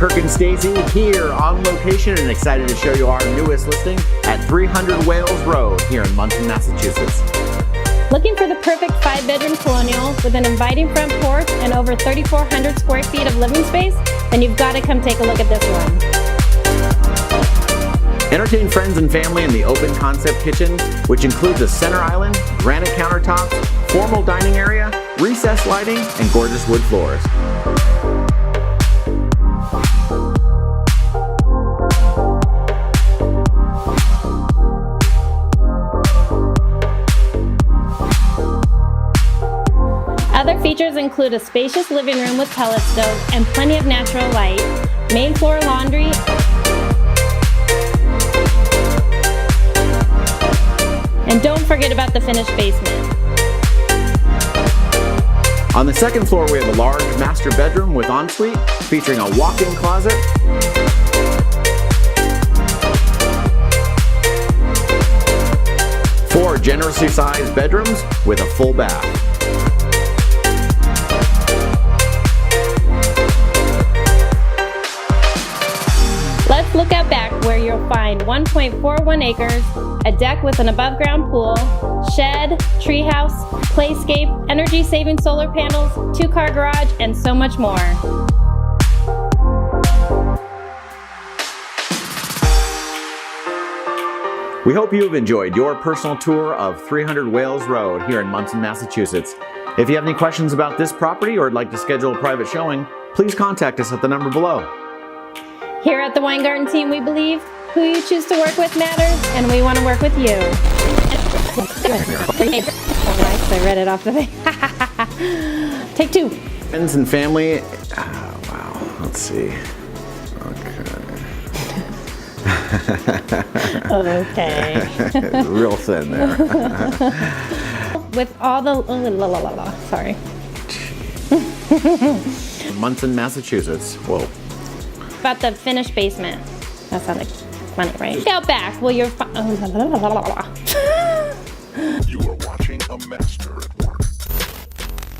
Kirk and Stacy here on location and excited to show you our newest listing at 300 Walves Road here in Monson, Massachusetts. Looking for the perfect 5-bedroom colonial with an inviting front porch and over 3,400 square feet of living space? Then you've got to come take a look at this one. Entertain friends and family in the open concept kitchen, which includes a center island, granite countertops, formal dining area, recessed lighting, and gorgeous wood floors. Other features include a spacious living room with pellet stove and plenty of natural light, main floor laundry, and don't forget about the finished basement. On the second floor, we have a large master bedroom with ensuite featuring a walk-in closet, four generously sized bedrooms with a full bath. Let's look out back where you'll find 1.41 acres, a deck with an above-ground pool, shed, treehouse, playscape, energy-saving solar panels, 2-car garage, and so much more. We hope you have enjoyed your personal tour of 300 Walves Road here in Monson, Massachusetts. If you have any questions about this property or would like to schedule a private showing, please contact us at the number below. Here at the Weingarten team, we believe who you choose to work with matters, and we want to work with you. Alright, so I read it off the thing. Take two. Friends and family, wow, let's see. Okay. Real thin there. With all the, sorry. Monson, Massachusetts. Whoa. About the finished basement. That sounded funny, right? Look out back. Well, you're You are watching a master at